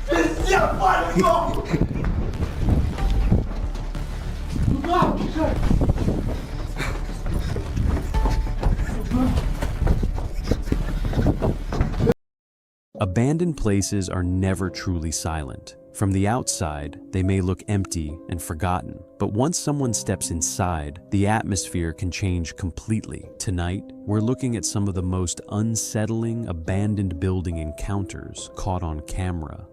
Пиздец, пальцем! Куда бежать? Abandoned places are never truly silent. From the outside, they may look empty and forgotten, but once someone steps inside, the atmosphere can change completely. Tonight, we're looking at some of the most unsettling abandoned building encounters caught on camera.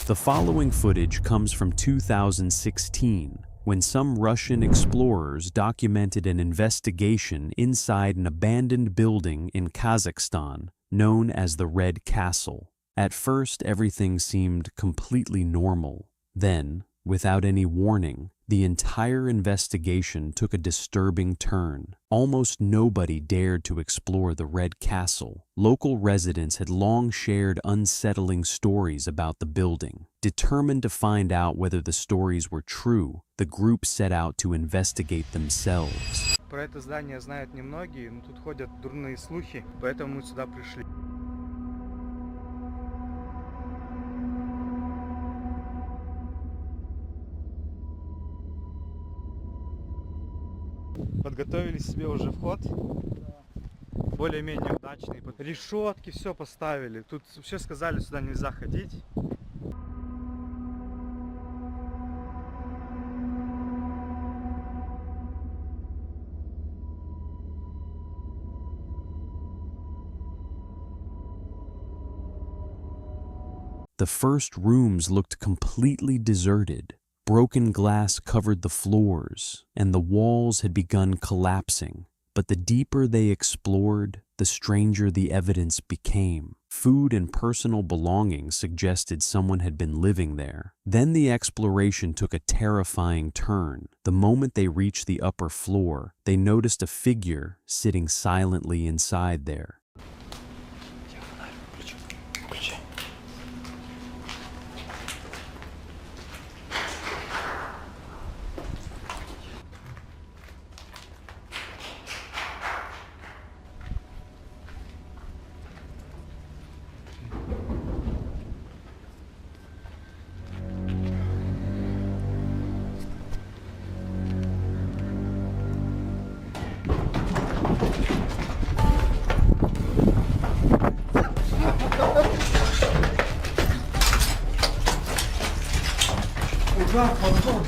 The following footage comes from 2016, when some Russian explorers documented an investigation inside an abandoned building in Kazakhstan known as the Red Castle. At first, everything seemed completely normal. Then, without any warning, the entire investigation took a disturbing turn. Almost nobody dared to explore the Red Castle. Local residents had long shared unsettling stories about the building. Determined to find out whether the stories were true, the group set out to investigate themselves. Про это здание знают немногие, но тут ходят дурные слухи, поэтому мы сюда пришли. Подготовили себе уже вход. Более-менее удачный. Решетки, все поставили. Тут вообще сказали, сюда нельзя ходить. The first rooms looked completely deserted. Broken glass covered the floors, and the walls had begun collapsing. But the deeper they explored, the stranger the evidence became. Food and personal belongings suggested someone had been living there. Then the exploration took a terrifying turn. The moment they reached the upper floor, they noticed a figure sitting silently inside there. Куда подвал?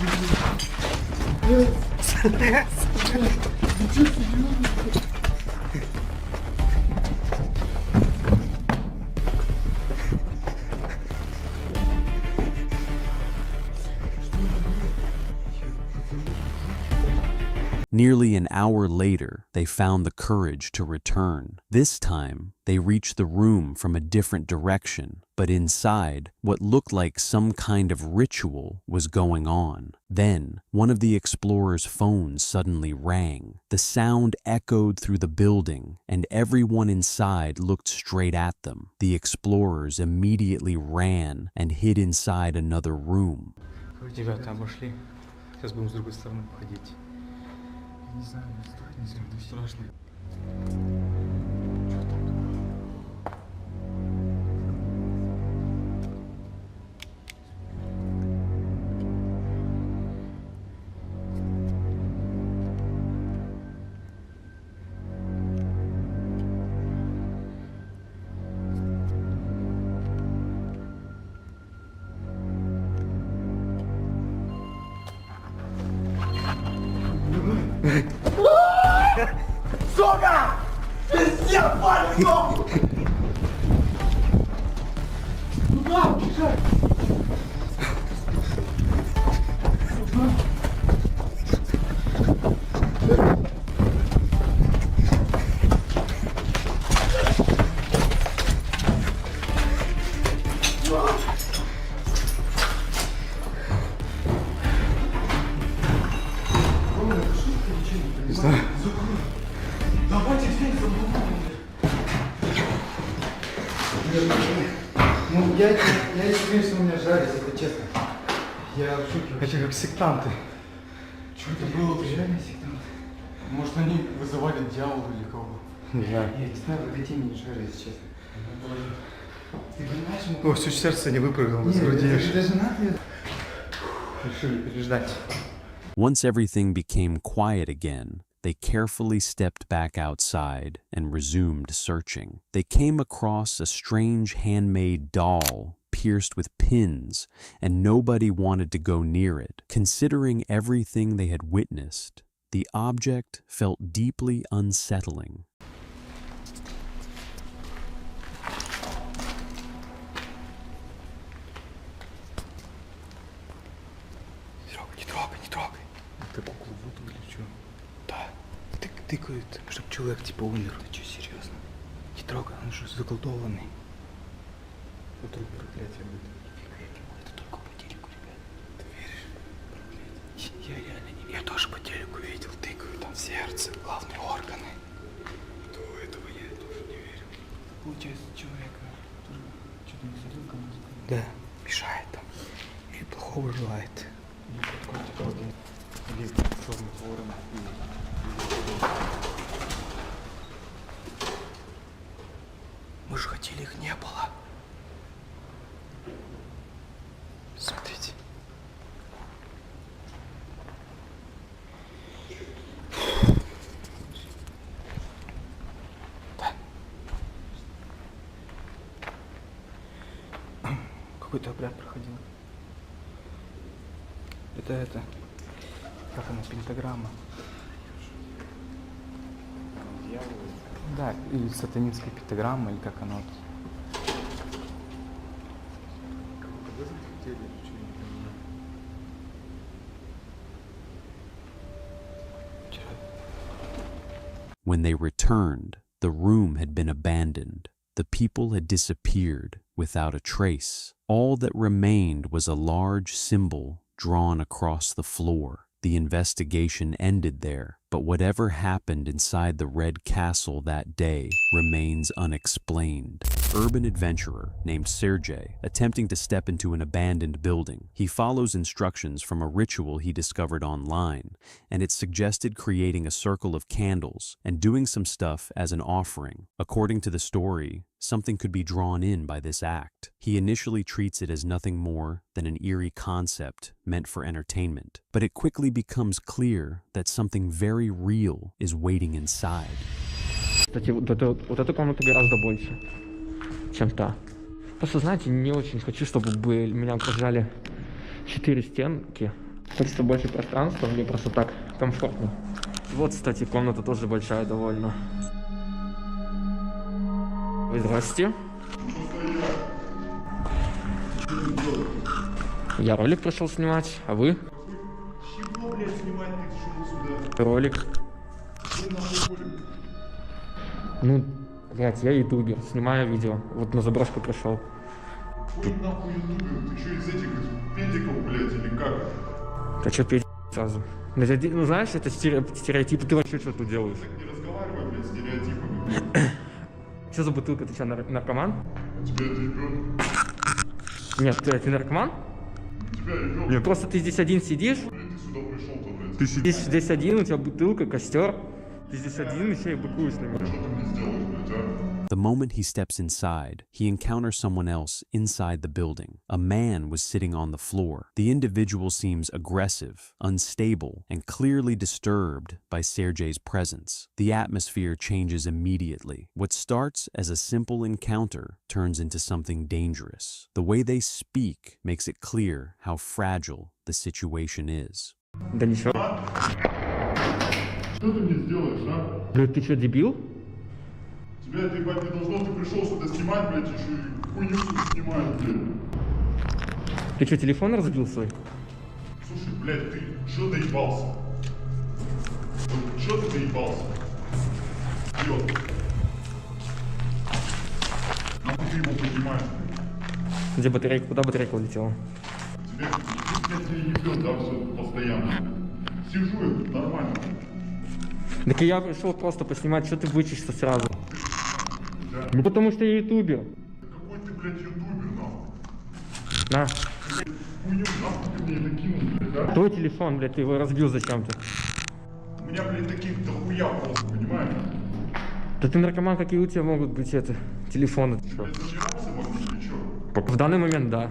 Nearly an hour later, they found the courage to return. This time, they reached the room from a different direction, but inside, what looked like some kind of ritual was going on. Then, one of the explorers' phones suddenly rang. The sound echoed through the building, and everyone inside looked straight at them. The explorers immediately ran and hid inside another room. Ребята, обошли. Сейчас будем с другой стороны ходить. Не знаю, не знаю, Страшно. Сука! Пиздец, пальцем! Куда бежать? Давайте дверь заблокируем. Ну, я извиняюсь, что меня жарить, это честно. Я в шоке. Это как сектанты. Что это было? Реально сектанты. Может, они вызывали дьявола или кого? Не знаю. Я не знаю, в этой теме не жарю, если честно. Ты понимаешь, О, чуть сердце не выпрыгнуло из Нет, груди. это даже надо. Решили переждать. Once everything became quiet again, they carefully stepped back outside and resumed searching. They came across a strange handmade doll pierced with pins, and nobody wanted to go near it. Considering everything they had witnessed, the object felt deeply unsettling. Не трогай, не трогай. Это куклу Вуду или что? Да. Тыкают, чтоб человек типа умер. Ты что, серьезно? Не трогай, он же заколдованный. Вдруг проклятие будет. Это только по телеку, ребят. Ты веришь? Я реально не верю. Я тоже по телеку видел, тыкают там в сердце, главные органы. До этого я тоже не верю. Получается, человека что-то не задел кому-то. Да, мешает там. И плохого желает. Или черный ворон. Мы же хотели, их не было. Смотрите. Да. Какой-то обряд проходил. Это, как она, пентаграмма. Да, или сатанинская пентаграмма, или как она. When they returned, the room had been abandoned. The people had disappeared without a trace. All that remained was a large symbol drawn across the floor. The investigation ended there, but whatever happened inside the Red Castle that day remains unexplained. Urban adventurer named Sergey, attempting to step into an abandoned building. He follows instructions from a ritual he discovered online, and it suggested creating a circle of candles and doing some stuff as an offering. According to the story, something could be drawn in by this act. He initially treats it as nothing more than an eerie concept meant for entertainment, but it quickly becomes clear that something very real is waiting inside. Кстати, вот эта комната гораздо больше, чем та. Просто, знаете, не очень хочу, чтобы меня окружали 4 стенки. Хочется больше пространства, мне просто так комфортно. Вот, кстати, комната тоже большая довольно. Здрасте. Я ролик пришел снимать, а вы? Чего, блядь, снимать ты пришел сюда? Ролик. Ну, блядь, я ютубер, снимаю видео. Вот на заброшку пришел. Какой нахуй ютубер? Ты что, из этих педиков, блядь, или как? А чё петь сразу? Ну, знаешь, это стереотипы. Ты вообще что тут делаешь? Так не разговаривай, блядь, стереотипами. Что за бутылка? Ты что, наркоман? Тебя это ебет? Нет, ты наркоман? Тебя ебет? Нет, просто ты здесь один сидишь. Блядь, ты сюда пришел-то, блядь. Ты сидишь здесь один, у тебя бутылка, костер. Ты здесь один, еще и быкуешь на меня. Что ты мне сделаешь, блядь, а? The moment he steps inside, he encounters someone else inside the building. A man was sitting on the floor. The individual seems aggressive, unstable, and clearly disturbed by Sergey's presence. The atmosphere changes immediately. What starts as a simple encounter turns into something dangerous. The way they speak makes it clear how fragile the situation is. Да ничего. Что ты мне сделаешь, а? Блядь, ты что, дебил? Тебя это ебать не должно, ты пришел сюда снимать, блядь, еще и хуйню тут снимаешь, блядь. Ты что, телефон разбил свой? Слушай, блядь, ты что доебался? Вот что ты доебался? Вперед. Нахуй ты его поднимаешь, блядь? Где батарейка? Куда батарейка улетела? Тебе, блядь, тебя ебет, да, все постоянно. Сижу я, нормально. Так и я пришел просто поснимать, что ты вычишься сразу? Да. Ну потому что я ютубер. Да какой ты, блядь, ютубер, нахуй? На. Хуйню нахуй ты мне это кинул, блядь, а? Твой телефон, блядь, ты его разбил зачем-то. У меня, блядь, таких дохуя просто, понимаешь? Да ты наркоман, какие у тебя могут быть телефоны? В данный момент, да.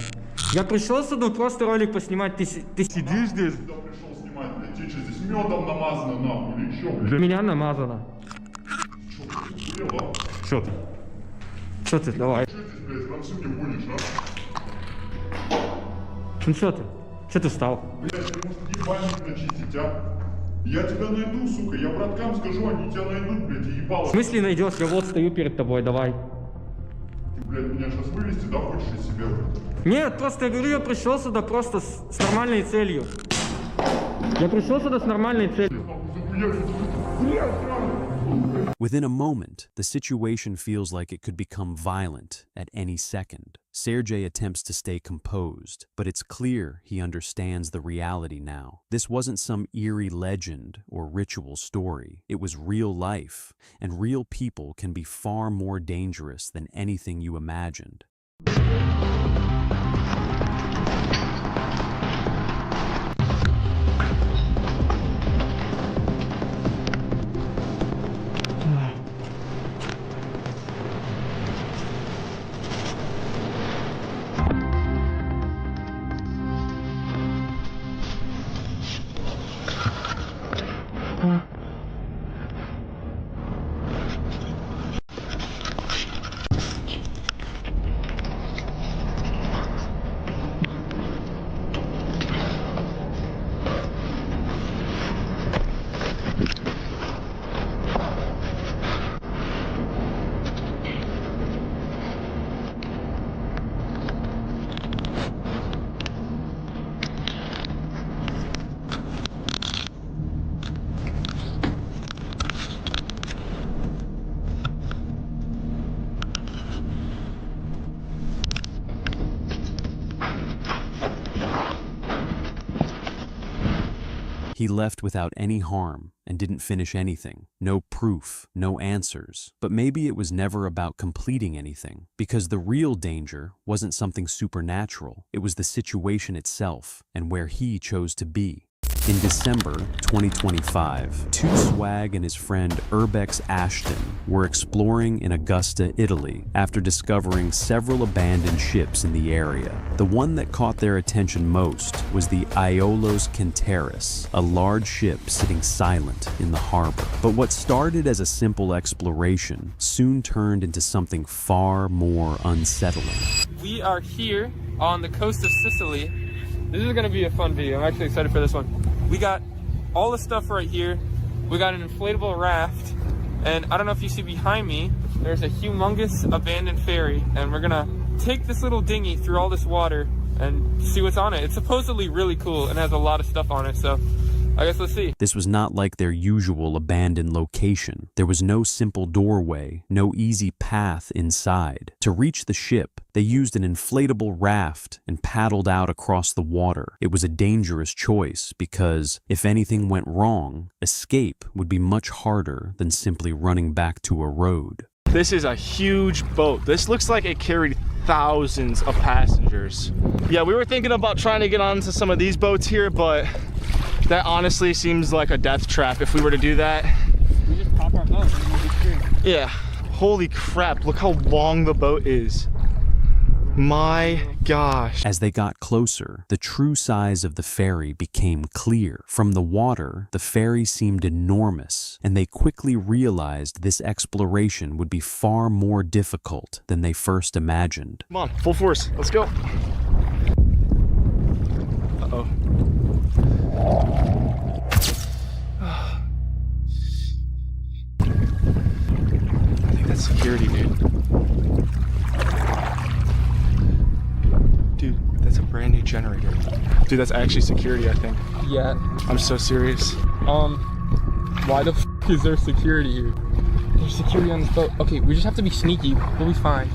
Я пришел сюда просто ролик поснимать, ты сидишь здесь? Сюда пришел снимать, блядь, тебе что, здесь медом намазано нахуй или чё, блядь? Для меня намазано. Чё, ты, охуел, а? Что ты? Что ты, давай. Чё здесь, блядь, ранцы мне гонишь, а? Ну что ты? Что ты встал? Блядь, ты может ебальник начистить, а? Я тебя найду, сука, я браткам скажу, они тебя найдут, блядь, и ебало. В смысле найдешь? Я вот стою перед тобой, давай. Ты, блядь, меня сейчас вывести, да, хочешь из себя, блядь? Нет, просто я говорю, я пришел сюда просто с нормальной целью. Я пришел сюда с нормальной целью. Within a moment, the situation feels like it could become violent at any second. Sergey attempts to stay composed, but it's clear he understands the reality now. This wasn't some eerie legend or ritual story. It was real life, and real people can be far more dangerous than anything you imagined. He left without any harm and didn't finish anything. No proof, no answers. But maybe it was never about completing anything, because the real danger wasn't something supernatural. It was the situation itself and where he chose to be. In December 2025, Two Swag and his friend Urbex Ashton were exploring in Augusta, Italy, after discovering several abandoned ships in the area. The one that caught their attention most was the Aiolos Kenteris, a large ship sitting silent in the harbor. But what started as a simple exploration soon turned into something far more unsettling. We are here on the coast of Sicily. This is gonna be a fun video. I'm actually excited for this one. We got all the stuff right here. We got an inflatable raft, and I don't know if you see behind me, there's a humongous abandoned ferry, and we're gonna take this little dinghy through all this water and see what's on it. It's supposedly really cool and has a lot of stuff on it, so I guess let's see. This was not like their usual abandoned location. There was no simple doorway, no easy path inside. To reach the ship, they used an inflatable raft and paddled out across the water. It was a dangerous choice because if anything went wrong, escape would be much harder than simply running back to a road. This is a huge boat. This looks like it carried thousands of passengers. Yeah, we were thinking about trying to get onto some of these boats here, but that honestly seems like a death trap if we were to do that. We just pop our boat and we'll be free. Yeah, holy crap, look how long the boat is. My gosh. As they got closer, the true size of the ferry became clear. From the water, the ferry seemed enormous, and they quickly realized this exploration would be far more difficult than they first imagined. Come on, full force, let's go. Uh-oh. I think that's security, dude. Dude, that's a brand new generator. Dude, that's actually security, I think. Yeah. I'm so serious. Why the f is there security here? There's security on this boat. Okay, we just have to be sneaky. We'll be fine.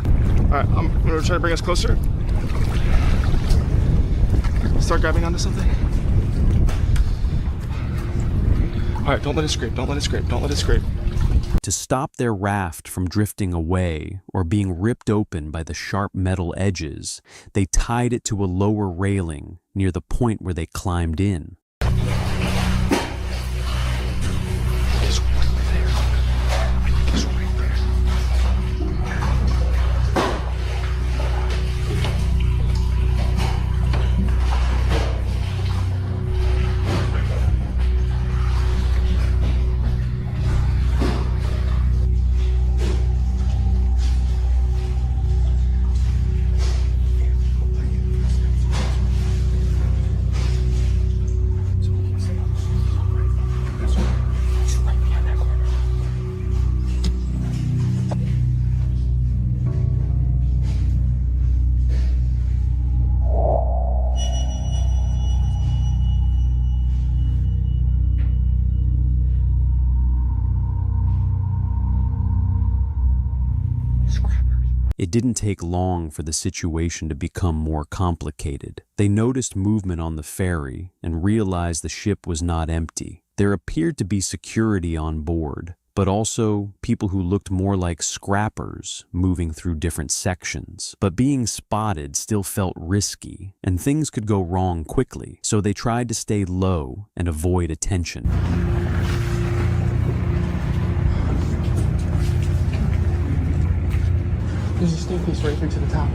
All right, I'm gonna try to bring us closer. Start grabbing onto something. All right, don't let it scrape, don't let it scrape, don't let it scrape. To stop their raft from drifting away or being ripped open by the sharp metal edges, they tied it to a lower railing near the point where they climbed in. It's right there. It's right there. It didn't take long for the situation to become more complicated. They noticed movement on the ferry and realized the ship was not empty. There appeared to be security on board, but also people who looked more like scrappers moving through different sections. But being spotted still felt risky, and things could go wrong quickly, so they tried to stay low and avoid attention. There's a staircase right here to the top.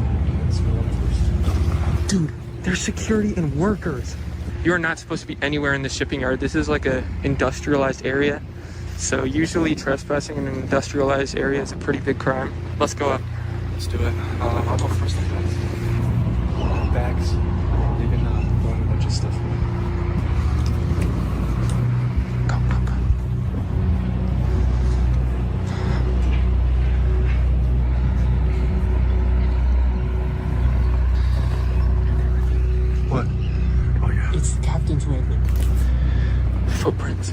Dude, there's security and workers. You're not supposed to be anywhere in the shipping yard. This is like a industrialized area. So usually trespassing in an industrialized area is a pretty big crime. Let's go up. Let's do it. I'll go first. Bags. Leaving throwing a bunch of stuff. Go, go, go. What? Oh yeah. It's Captain's Raven. Footprints.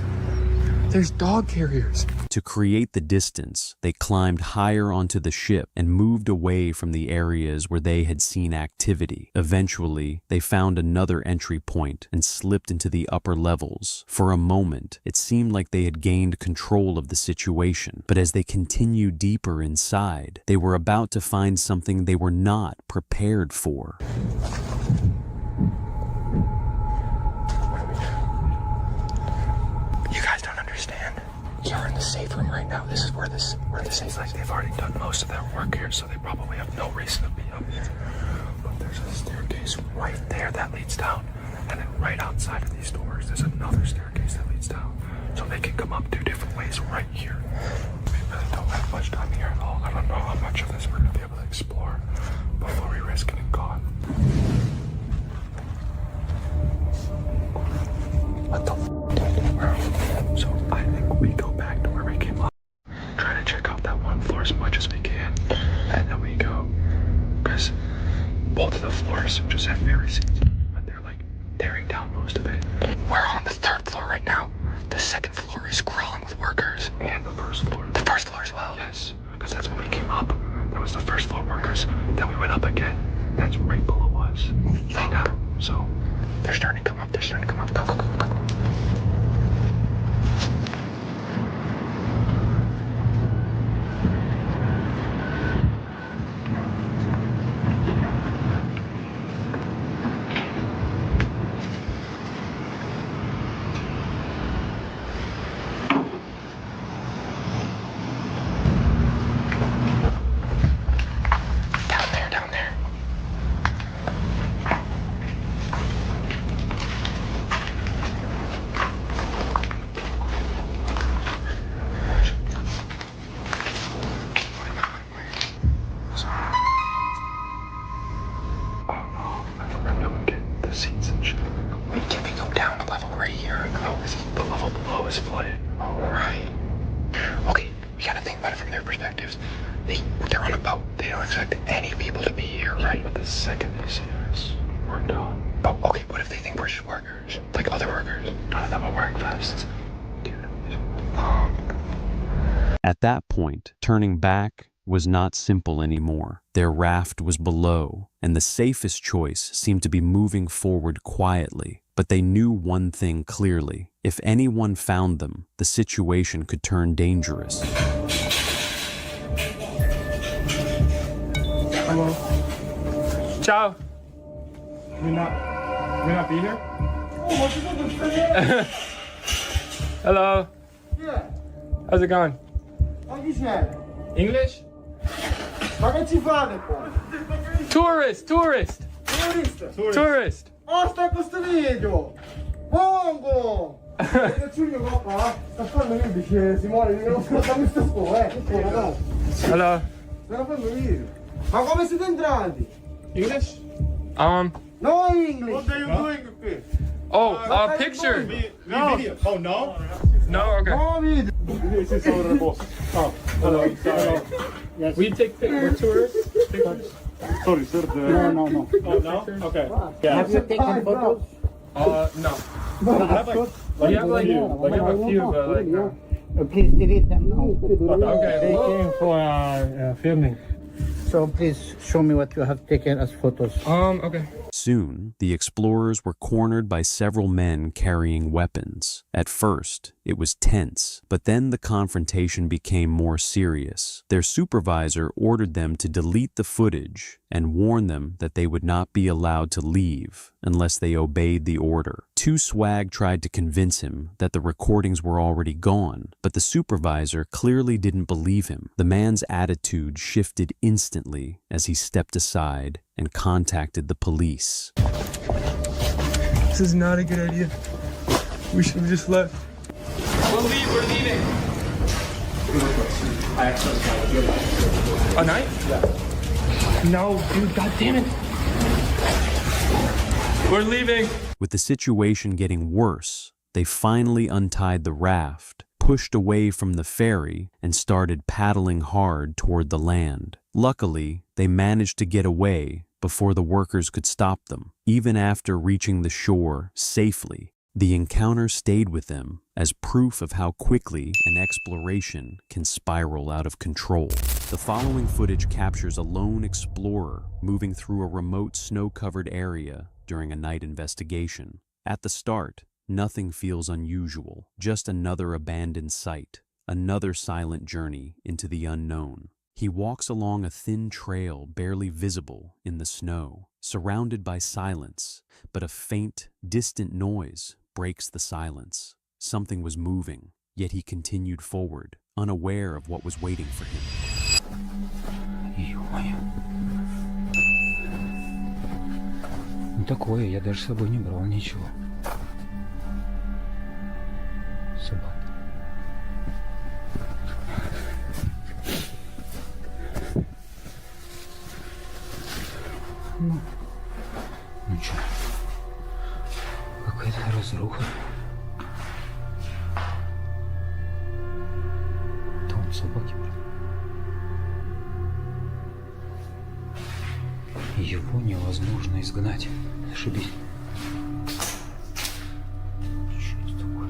There's dog carriers. To create the distance, they climbed higher onto the ship and moved away from the areas where they had seen activity. Eventually, they found another entry point and slipped into the upper levels. For a moment, it seemed like they had gained control of the situation, but as they continued deeper inside, they were about to find something they were not prepared for. You guys don't understand. You're in the safe room right now. This is where the safe It's like they've already done most of their work here, so they probably have no reason to be up here. But there's a staircase right there that leads down. And then right outside of these doors, there's another staircase that leads down. So they can come up two different ways right here. We really don't have much time here at all. I don't know how much of this we're going to be able to explore before we risk getting caught. What the f***, dude? So I think we go back to where we came up. Try to check out that one floor as much as we can. And then we go. Because both of the floors just have fairy seats. But they're like tearing down most of it. We're on the 3rd floor right now. The 2nd floor is crawling with workers. And the first floor. The 1st floor as well. Yes. Because that's when we came up. That was the first floor workers. Then we went up again. That's right below us. Right now. So They're starting to come up. They're starting to come up. Go, go, go, go. Down there. seats and shit. Wait, can we go down a level right here? Oh, the level below is flooded. Oh, right. Okay, we gotta think about it from their perspectives. They're on a boat. They don't expect any people to be here, right? But the second they see us, we're done. Oh, okay, what if they think we're just workers? Like other workers? None of them are wearing vests. Dude, At that point, turning back was not simple anymore. Their raft was below, and the safest choice seemed to be moving forward quietly. But they knew one thing clearly. If anyone found them, the situation could turn dangerous. Hello. Ciao. You're not be here? Hello. Yeah. How's it going? Ma chi sei? English? Ma che ci fate qua? Tourist. Tourist. Oh, sta con sto video! Bongo! Che Giulio qua? Sta facendo un video, si muore, non ascolta questo ragazzi. Hello. Sta facendo un video. Ma come siete entrati? English? No English! What are you doing here? Oh, picture. No. Video. Oh, no? No, okay. No video! This is our boss. Oh, hello. Yes. We take we're tourists. Pictures. Sorry, sir. No. Oh, no? Okay. Yeah. Have you taken photos? No. We have like a few, but like no. Please delete them now. Okay. They came for filming. So please show me what you have taken as photos. Okay. Soon, the explorers were cornered by several men carrying weapons. At first, it was tense, but then the confrontation became more serious. Their supervisor ordered them to delete the footage and warned them that they would not be allowed to leave unless they obeyed the order. Two Swag tried to convince him that the recordings were already gone, but the supervisor clearly didn't believe him. The man's attitude shifted instantly as he stepped aside and contacted the police. This is not a good idea. We should have just left. We'll leave. We're leaving. A knife? Yeah. No, dude. God damn it. We're leaving. With the situation getting worse, they finally untied the raft, pushed away from the ferry, and started paddling hard toward the land. Luckily, they managed to get away before the workers could stop them. Even after reaching the shore safely, the encounter stayed with them as proof of how quickly an exploration can spiral out of control. The following footage captures a lone explorer moving through a remote snow-covered area during a night investigation. At the start, nothing feels unusual, just another abandoned site, another silent journey into the unknown. He walks along a thin trail barely visible in the snow, surrounded by silence, but a faint, distant noise breaks the silence. Something was moving, yet he continued forward, unaware of what was waiting for him. Ё-моё. Ну такое, я даже с собой не брал ничего. Собака. Ну чё, какая-то разруха. Там собаки. Его невозможно изгнать. Ошибись. Чё это такое?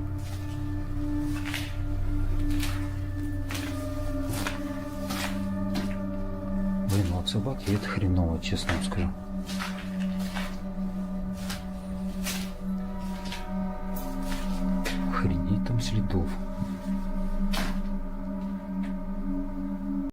Блин, ну от собаки это хреново, честно вам скажу. Охренеть там следов.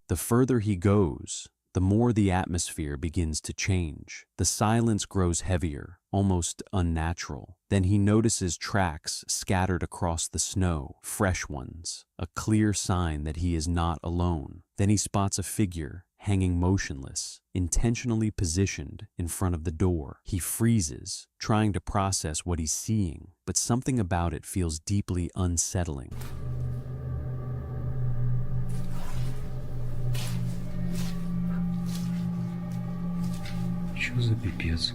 The further he goes, the more the atmosphere begins to change. The silence grows heavier, almost unnatural. Then he notices tracks scattered across the snow, fresh ones, a clear sign that he is not alone. Then he spots a figure hanging motionless, intentionally positioned in front of the door. He freezes, trying to process what he's seeing, but something about it feels deeply unsettling. Чё за пипец?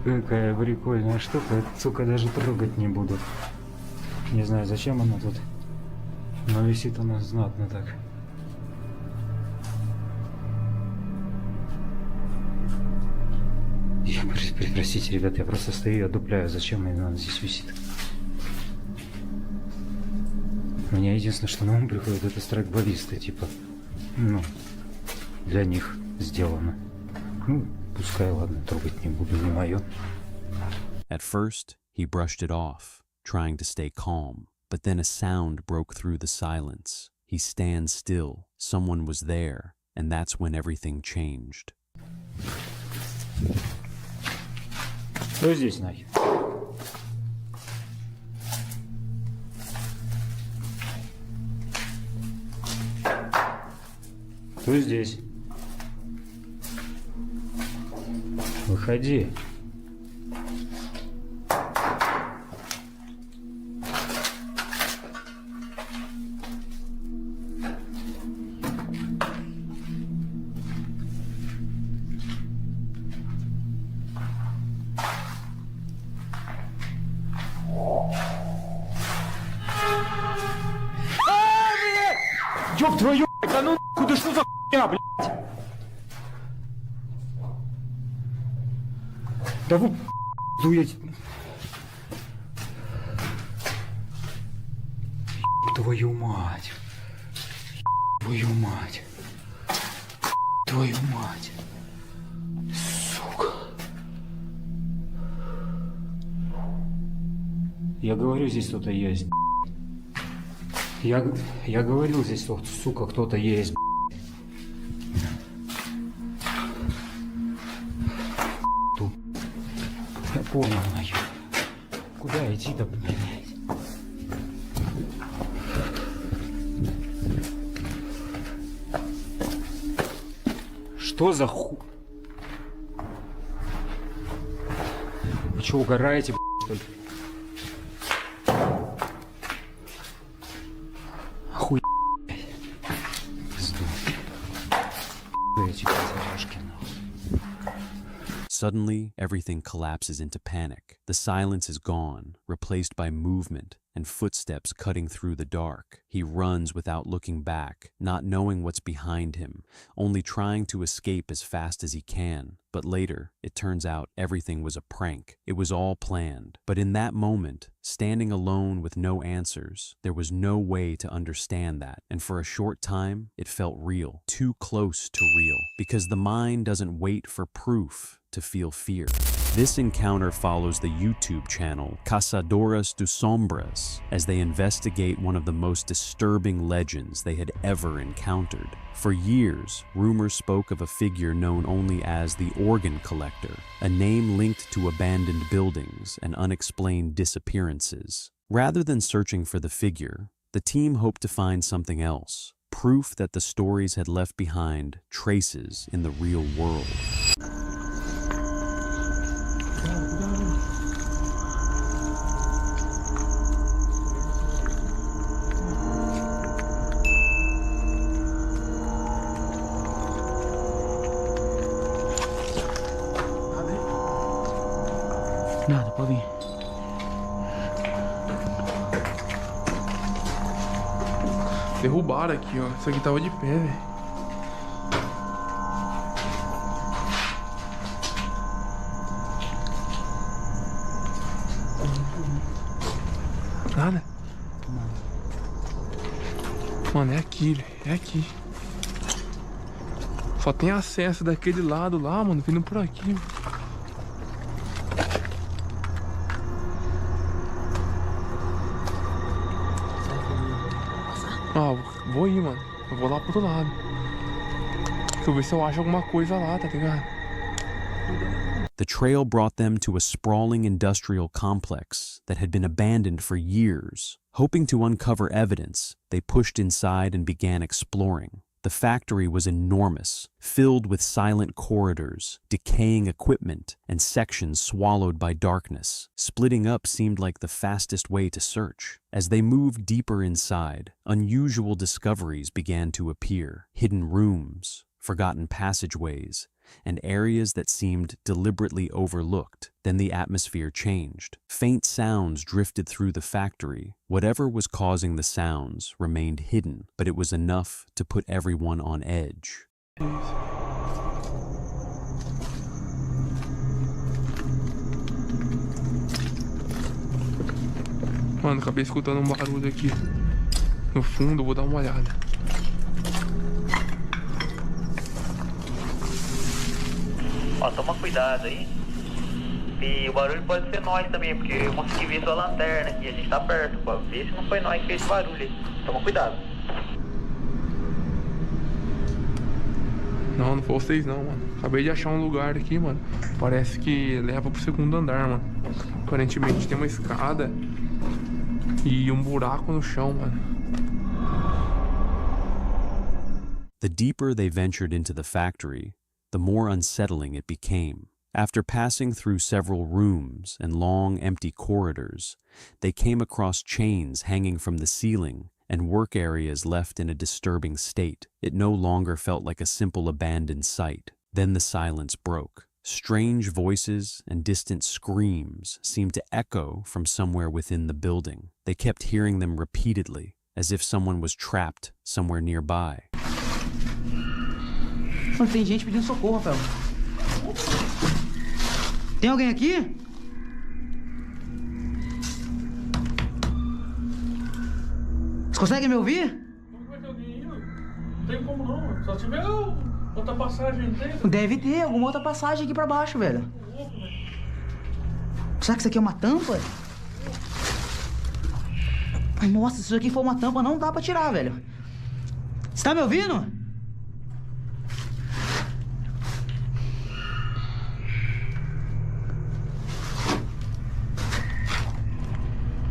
Какая прикольная штука, сука, даже трогать не буду. Не знаю, зачем она тут, но висит она знатно так. Простите, ребят, я просто стою и одупляю, зачем она здесь висит. У меня единственное, что на ум приходит, это страйк-баллисты, типа, ну, для них сделано. Ну, пускай, ладно, трогать не буду, не мое. At first, he brushed it off, trying to stay calm, but then a sound broke through the silence. He stands still, someone was there, and that's when everything changed. Что здесь нахер? Кто здесь? Выходи. Ёб твою, да ну нахуй, что за хуйня, блядь? Да вы, блядь. Твою мать. Твою мать. Твою мать. Сука. Я говорю, здесь кто-то есть. Я говорил, здесь, сука, кто-то есть. Тут. Я понял, нахер. Куда идти-то, блядь? Что за ху... Вы что, угораете, что ли? Охуеть, блядь. Пизду. Эти козырёшки, нахуй. Suddenly, everything collapses into panic. The silence is gone, replaced by movement and footsteps cutting through the dark. He runs without looking back, not knowing what's behind him, only trying to escape as fast as he can. But later, it turns out everything was a prank. It was all planned. But in that moment, standing alone with no answers, there was no way to understand that. And for a short time, it felt real, too close to real, because the mind doesn't wait for proof to feel fear. This encounter follows the YouTube channel Caçadoras de Sombras as they investigate one of the most disturbing legends they had ever encountered. For years, rumors spoke of a figure known only as the Organ Collector, a name linked to abandoned buildings and unexplained disappearances. Rather than searching for the figure, the team hoped to find something else, proof that the stories had left behind traces in the real world. Nada, pode vir. Derrubaram aqui, ó. Isso aqui tava de pé, velho. Nada? Mano, é aqui, velho. É aqui. Só tem acesso daquele lado lá, mano. Vindo por aqui, mano. Ah, vou ir, mano. Eu vou lá pro outro lado. Deixa eu ver se eu acho alguma coisa lá, tá ligado? The trail brought them to a sprawling industrial complex that had been abandoned for years. Hoping to uncover evidence, they pushed inside and began exploring. The factory was enormous, filled with silent corridors, decaying equipment, and sections swallowed by darkness. Splitting up seemed like the fastest way to search. As they moved deeper inside, unusual discoveries began to appear. Hidden rooms, forgotten passageways, and areas that seemed deliberately overlooked. Then the atmosphere changed. Faint sounds drifted through the factory. Whatever was causing the sounds remained hidden, but it was enough to put everyone on edge. Mano, acabei escutando barulho aqui no fundo, vou dar uma olhada. Ó, toma cuidado aí. E o barulho pode ser nós também, porque eu consegui ver sua lanterna aqui, a gente tá perto, pô. Vê se não foi nós que fez esse barulho aí. Toma cuidado. Não, não foi vocês não, mano. Acabei de achar um lugar aqui, mano. Parece que leva pro segundo andar, mano. Aparentemente tem uma escada e um buraco no chão, mano. The deeper they ventured into the factory, the more unsettling it became. After passing through several rooms and long, empty corridors, they came across chains hanging from the ceiling and work areas left in a disturbing state. It no longer felt like a simple abandoned site. Then the silence broke. Strange voices and distant screams seemed to echo from somewhere within the building. They kept hearing them repeatedly, as if someone was trapped somewhere nearby. Mano, tem gente pedindo socorro, Rafael. Tem alguém aqui? Você consegue me ouvir? Como é que alguém indo? Não tem como não, só se tiver outra passagem dentro. Deve ter alguma outra passagem aqui pra baixo, velho. Será que isso aqui é uma tampa? Nossa, se isso aqui for uma tampa, não dá pra tirar, velho. Você tá me ouvindo?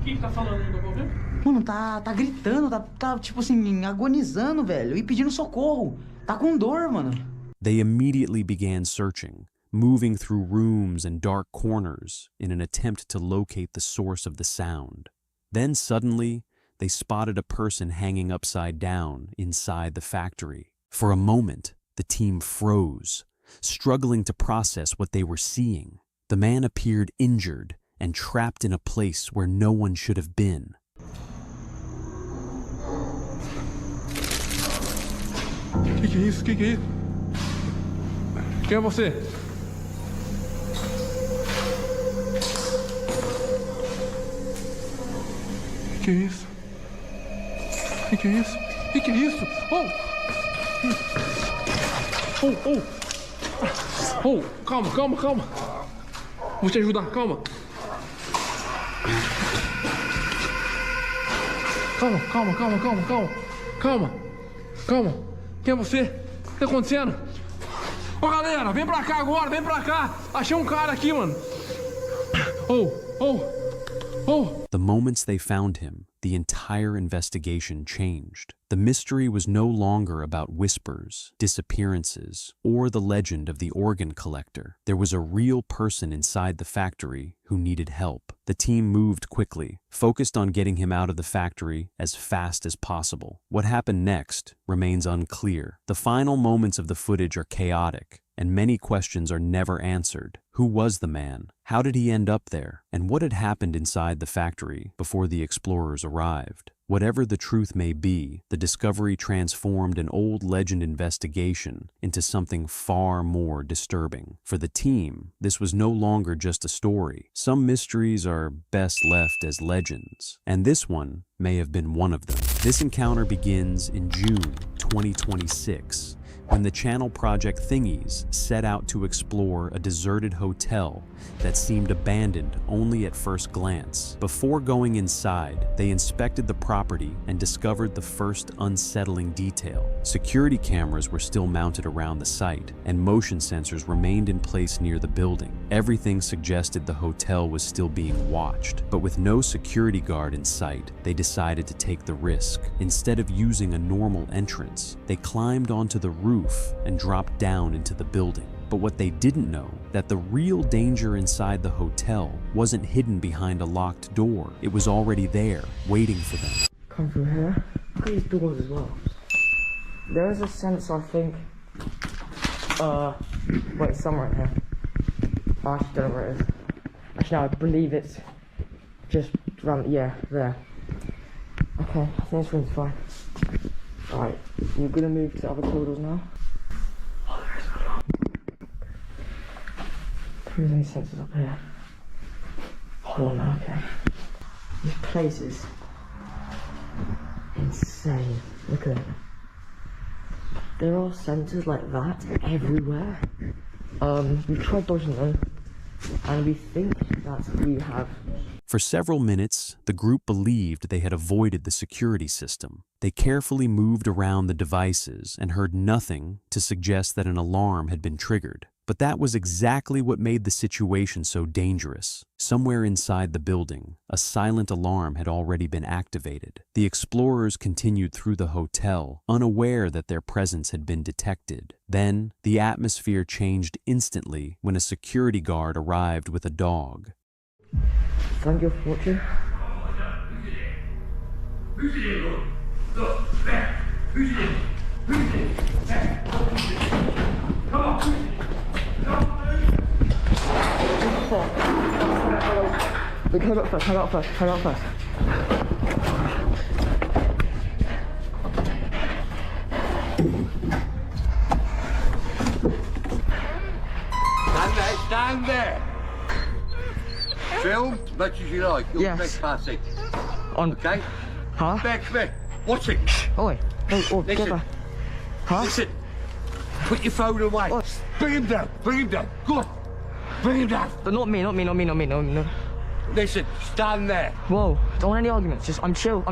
O que tá falando aí, tá ouvindo? Mano, tá gritando, tá tipo assim, agonizando, velho. E pedindo socorro. Tá com dor, mano. They immediately began searching, moving through rooms and dark corners in an attempt to locate the source of the sound. Then suddenly, they spotted a person hanging upside down inside the factory. For a moment, the team froze, struggling to process what they were seeing. The man appeared injured and trapped in a place where no one should have been. Que é isso? Que é isso? Quem é você? Que é isso? Que é isso? Que é isso? Calma. Vou te ajudar, calma. Calma. Quem é você? O que tá acontecendo? Ô galera, vem pra cá agora, vem pra cá. Achei um cara aqui, mano. The moments they found him, the entire investigation changed. The mystery was no longer about whispers, disappearances, or the legend of the organ collector. There was a real person inside the factory who needed help. The team moved quickly, focused on getting him out of the factory as fast as possible. What happened next remains unclear. The final moments of the footage are chaotic, and many questions are never answered. Who was the man? How did he end up there? And what had happened inside the factory before the explorers arrived? Whatever the truth may be, the discovery transformed an old legend investigation into something far more disturbing. For the team, this was no longer just a story. Some mysteries are best left as legends, and this one may have been one of them. This encounter begins in June 2026, when the channel project Thingies set out to explore a deserted hotel that seemed abandoned only at first glance. Before going inside, they inspected the property and discovered the first unsettling detail. Security cameras were still mounted around the site, and motion sensors remained in place near the building. Everything suggested the hotel was still being watched, but with no security guard in sight, they decided to take the risk. Instead of using a normal entrance, they climbed onto the roof and dropped down into the building. But what they didn't know, that the real danger inside the hotel wasn't hidden behind a locked door. It was already there, waiting for them. Come through here. Look at these doors as well. There is a sense, I think. Wait, somewhere in here. I actually don't know where it is. Actually, no, I believe it's just around. Yeah, there. Okay, I think this room's fine. Alright, you're gonna move to other corridors now. Oh, there is one. There's any sensors up here. Hold on, okay. This place is insane. Look at it. There are sensors like that everywhere. We've tried dodging them, and we think that we have. For several minutes, the group believed they had avoided the security system. They carefully moved around the devices and heard nothing to suggest that an alarm had been triggered. But that was exactly what made the situation so dangerous. Somewhere inside the building, a silent alarm had already been activated. The explorers continued through the hotel, unaware that their presence had been detected. Then, the atmosphere changed instantly when a security guard arrived with a dog. Thank you for watching. Wait, hang out first. Stand there. Film much as you like. You'll Yes. make passing. On. Okay? Huh? Expect me. Watch it. Oi. Oh, get Listen. back. Huh? Listen. Put your phone away. Oh. Bring him down. Bring him down. Go on. Bring him down. But not me. No. Listen, stand there. Whoa, don't want any arguments. Just, I'm chill. I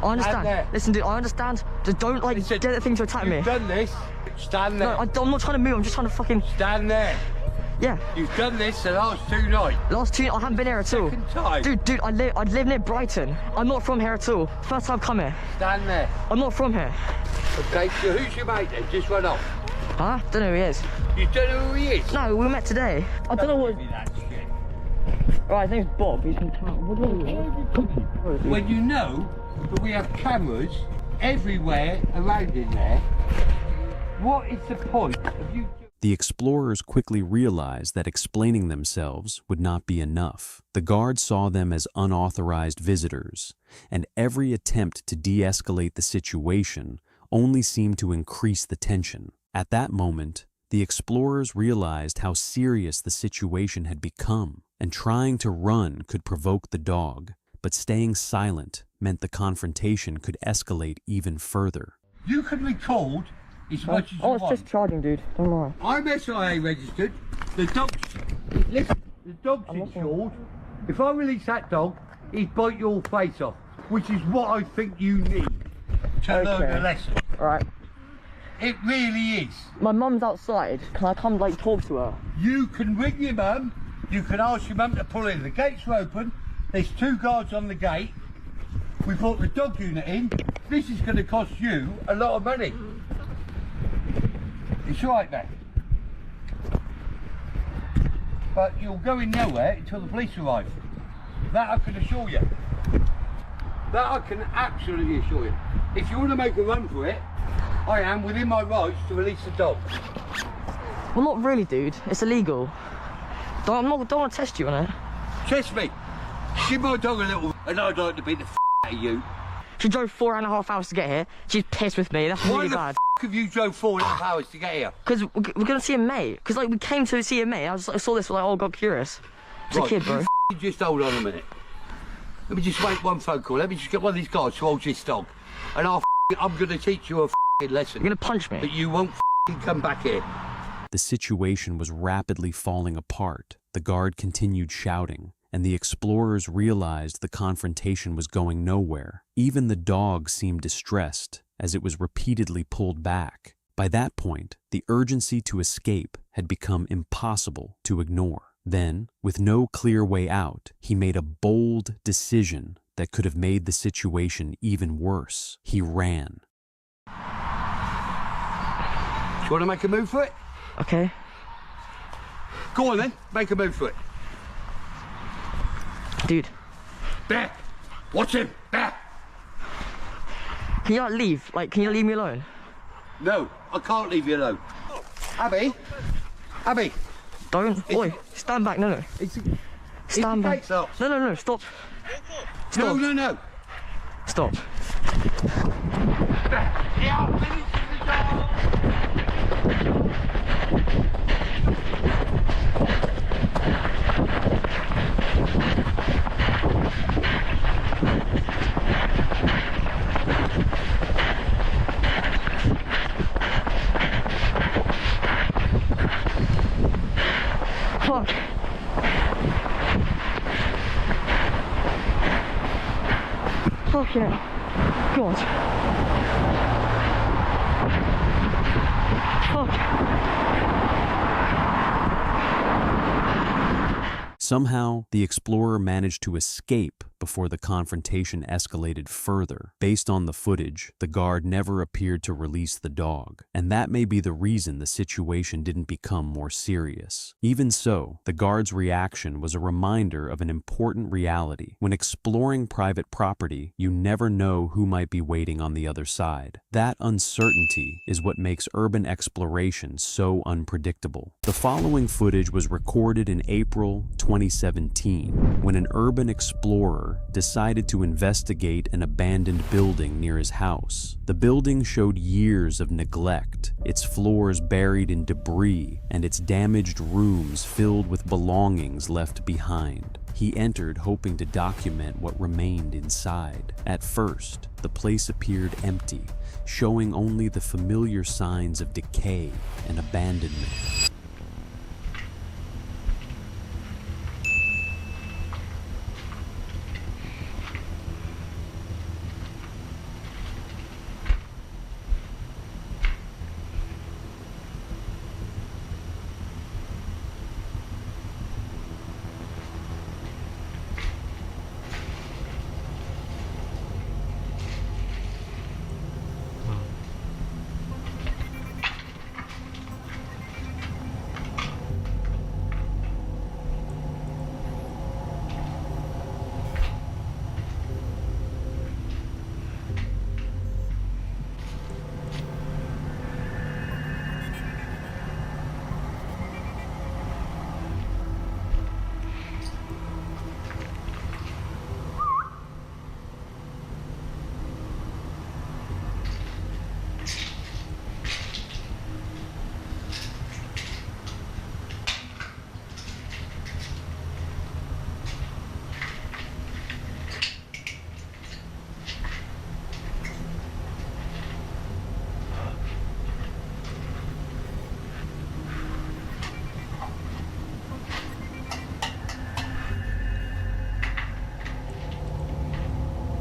understand. there. Listen, dude, I understand. Just don't, like, Listen, get the thing to attack me. You've done this. Stand there. No, I'm not trying to move. I'm just trying to fucking... Stand there. Yeah. You've done this the last 2 nights. Last 2, I haven't been here at all. Second time. Dude, I live near Brighton. I'm not from here at all. First time I've come here. Stand there. I'm not from here. Okay, so who's your mate then? Just run off. Huh? Don't know who he is. You don't know who he is? No, we met today. I don't know what... Give me that shit. Right, his name's Bob. He's from town. What do you mean? When you know that we have cameras everywhere around in there, what is the point of you... The explorers quickly realized that explaining themselves would not be enough. The guard saw them as unauthorized visitors, and every attempt to de-escalate the situation only seemed to increase the tension. At that moment, the explorers realized how serious the situation had become, and trying to run could provoke the dog, but staying silent meant the confrontation could escalate even further. You can record as much as you Oh, it's want. just charging, dude. Don't worry. I'm SIA registered. The dog's... Listen, the dog's insured. If I release that dog, he'd bite your face off, which is what I think you need to learn a lesson. Alright. It really is. My mum's outside. Can I come, like, talk to her? You can ring your mum. You can ask your mum to pull in. The gates are open. There's 2 guards on the gate. We brought the dog unit in. This is going to cost you a lot of money. It's right there. But you're going nowhere until the police arrive. That I can assure you. That I can absolutely assure you. If you want to make a run for it, I am within my rights to release the dog. Well, not really, dude. It's illegal. Don't want to test you on it. Trust me. Give my dog a little, and I'd like to beat the out of you. She drove 4.5 hours to get here. She's pissed with me. That's really bad. Why the have you drove 4.5 hours to get here? Because we're going to see a mate. Because, like, we came to see a mate. I saw this, like, oh, got curious. It's a kid, bro. You just hold on a minute. Let me just make one phone call. Let me just get one of these guys to hold this dog. And I'm going to teach you a lesson. You're going to punch me? But you won't come back here. The situation was rapidly falling apart. The guard continued shouting, and the explorers realized the confrontation was going nowhere. Even the dog seemed distressed, as it was repeatedly pulled back. By that point, the urgency to escape had become impossible to ignore. Then, with no clear way out, he made a bold decision that could have made the situation even worse. He ran. Do you want to make a move for it? Okay. Go on then, make a move for it. Dude. Bear! Watch him! Bear! Can you, like, leave? Like, can you leave me alone? No, I can't leave you alone. Abby! Abby! Don't. Oi, stand back. No. Stand back. No, stop. Stop. No. Stop. Fuck. Fuck yeah. God. Fuck. Somehow, the explorer managed to escape before the confrontation escalated further. Based on the footage, the guard never appeared to release the dog, and that may be the reason the situation didn't become more serious. Even so, the guard's reaction was a reminder of an important reality. When exploring private property, you never know who might be waiting on the other side. That uncertainty is what makes urban exploration so unpredictable. The following footage was recorded in April 2017, when an urban explorer decided to investigate an abandoned building near his house. The building showed years of neglect, its floors buried in debris, and its damaged rooms filled with belongings left behind. He entered hoping to document what remained inside. At first, the place appeared empty, showing only the familiar signs of decay and abandonment.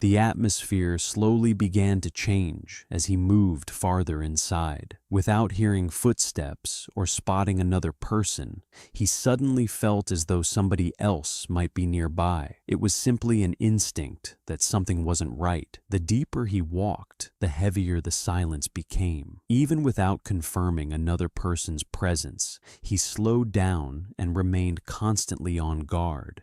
The atmosphere slowly began to change as he moved farther inside. Without hearing footsteps or spotting another person, he suddenly felt as though somebody else might be nearby. It was simply an instinct that something wasn't right. The deeper he walked, the heavier the silence became. Even without confirming another person's presence, he slowed down and remained constantly on guard.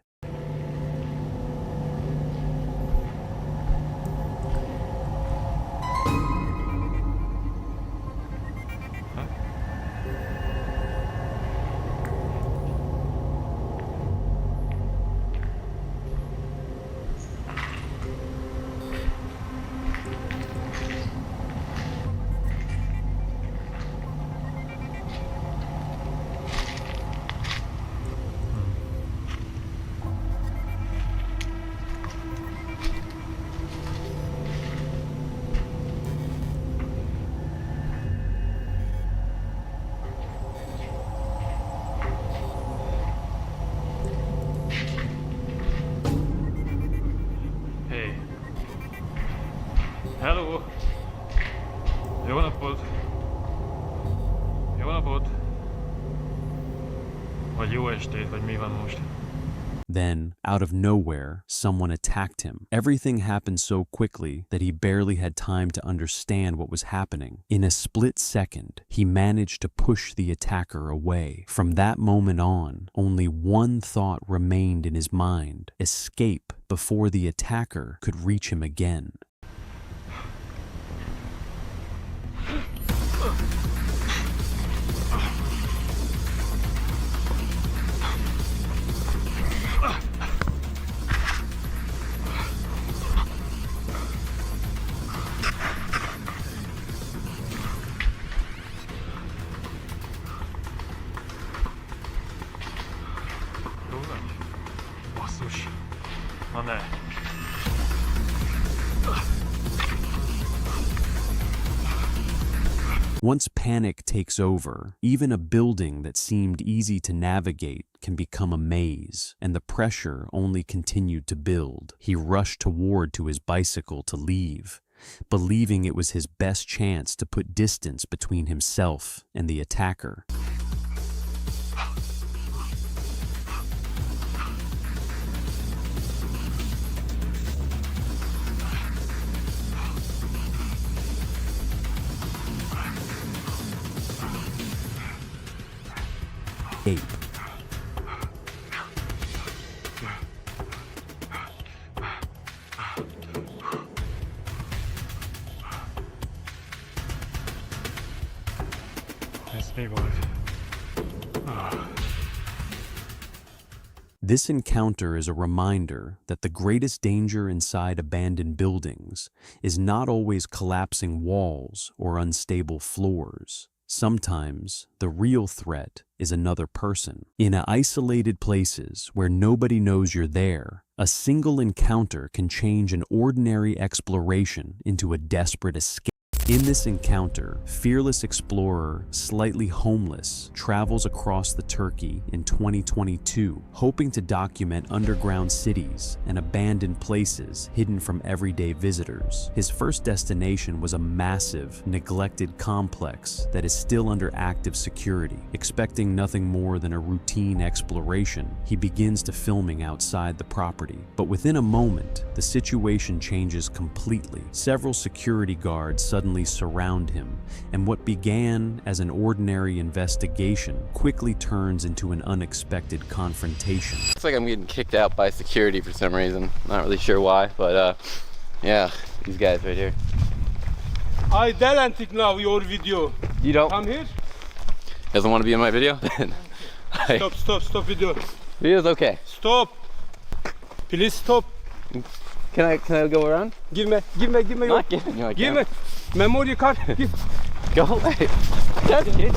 Hello. Jó napot. Jó napot. Vagy jó estét, vagy mi van most? Then, out of nowhere, someone attacked him. Everything happened so quickly that he barely had time to understand what was happening. In a split second, he managed to push the attacker away. From that moment on, only one thought remained in his mind: escape before the attacker could reach him again. Basszus. Na ne. Once panic takes over, even a building that seemed easy to navigate can become a maze, and the pressure only continued to build. He rushed toward to his bicycle to leave, believing it was his best chance to put distance between himself and the attacker. Escape. This encounter is a reminder that the greatest danger inside abandoned buildings is not always collapsing walls or unstable floors. Sometimes the real threat is another person. In isolated places where nobody knows you're there, a single encounter can change an ordinary exploration into a desperate escape. In this encounter, fearless explorer, slightly homeless, travels across the Turkey in 2022, hoping to document underground cities and abandoned places hidden from everyday visitors. His first destination was a massive, neglected complex that is still under active security. Expecting nothing more than a routine exploration, he begins to filming outside the property. But within a moment, the situation changes completely. Several security guards suddenly surround him, and what began as an ordinary investigation quickly turns into an unexpected confrontation. Looks like I'm getting kicked out by security for some reason. Not really sure why, but yeah, these guys right here. I deleted now your video. You don't? Come here. Doesn't want to be in my video? Stop video. Video's okay. Stop. Please stop. Can I go around? Give me your. Not giving you. Give me memory card. Go away. That's it.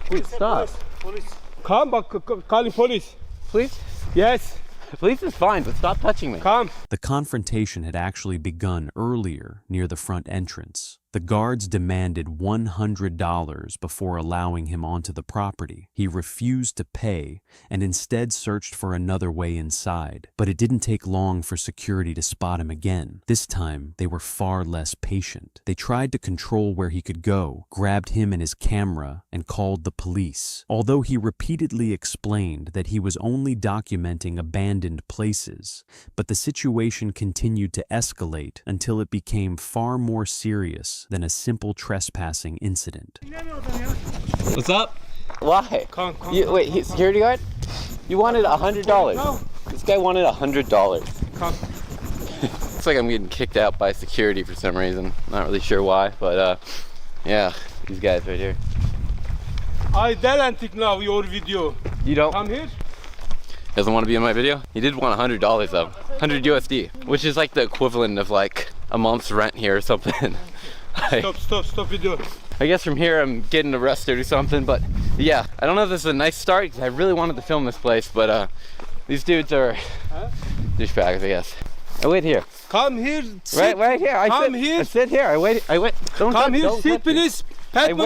Please stop. Police. Come back. Call police. Please? Yes. Police is fine, but stop touching me. Come. The confrontation had actually begun earlier near the front entrance. The guards demanded $100 before allowing him onto the property. He refused to pay and instead searched for another way inside. But it didn't take long for security to spot him again. This time, they were far less patient. They tried to control where he could go, grabbed him and his camera, and called the police. Although he repeatedly explained that he was only documenting abandoned places, but the situation continued to escalate until it became far more serious than a simple trespassing incident. What's up? Why? Wait, security guard? You wanted $100. No. This guy wanted $100. Come. Looks like I'm getting kicked out by security for some reason. Not really sure why, but yeah, these guys right here. I deleted now your video. You don't? Come here. Doesn't want to be in my video? He did want $100 though. 100 USD, which is like the equivalent of like a month's rent here or something. Stop video. I guess from here I'm getting arrested or something, but yeah, I don't know if this is a nice start because I really wanted to film this place, but these dudes are douchebags, I guess. I wait here. Come here. Right here. I sit here. I wait. Don't come here. Don't Sit, please. Come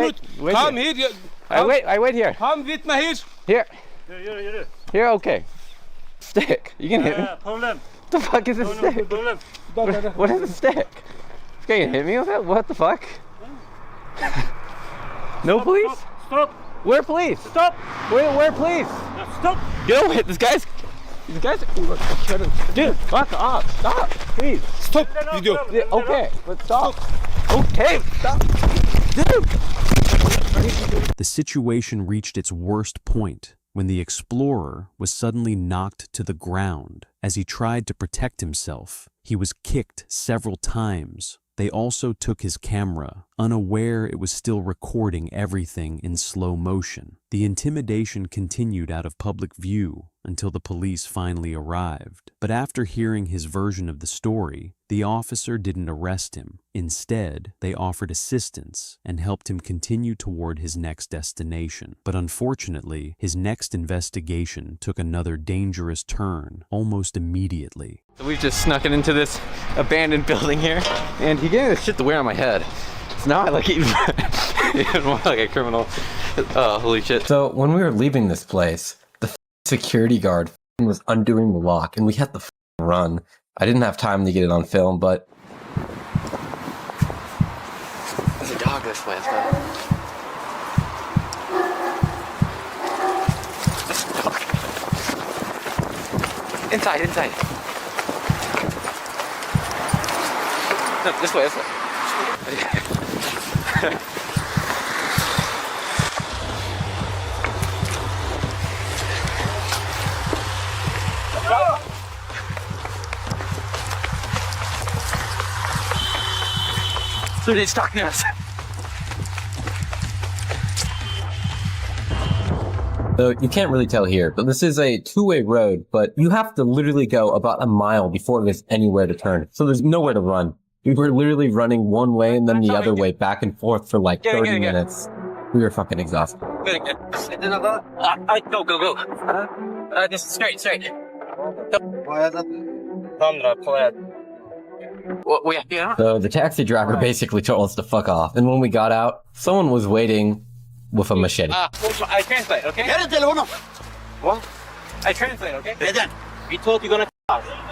here. I wait here. Come with me Here. here. Here, okay. Stick. You can hit me. Problem. What the fuck is a stick? What is a stick? This guy can hit me with it? What the fuck? No police? Stop. Where police? Stop. Where police? Stop. Get away. These guys. Dude, fuck off. Stop. Please. Stop video. Yeah, okay, but stop. Okay, stop. Dude. The situation reached its worst point when the explorer was suddenly knocked to the ground. As he tried to protect himself, he was kicked several times. They also took his camera, unaware it was still recording everything in slow motion. The intimidation continued out of public view until the police finally arrived. But after hearing his version of the story, the officer didn't arrest him. Instead, they offered assistance and helped him continue toward his next destination. But unfortunately, his next investigation took another dangerous turn almost immediately. So we've just snuck it into this abandoned building here, and he gave me this shit to wear on my head. So now I look even more like a criminal. Oh, holy shit. So when we were leaving this place, the security guard was undoing the lock, and we had to run. I didn't have time to get it on film, but... There's a dog this way, let's go. Inside. No, this way. So he's talking to us. So you can't really tell here, but this is a two-way road, but you have to literally go about a mile before there's anywhere to turn. So there's nowhere to run. We were literally running one way and then the other way back and forth for like 30 minutes. We were fucking exhausted. Good. Go. Just straight. So the taxi driver basically told us to fuck off. And when we got out, someone was waiting with a machete. I translate, okay? What? I translate, okay? We told you gonna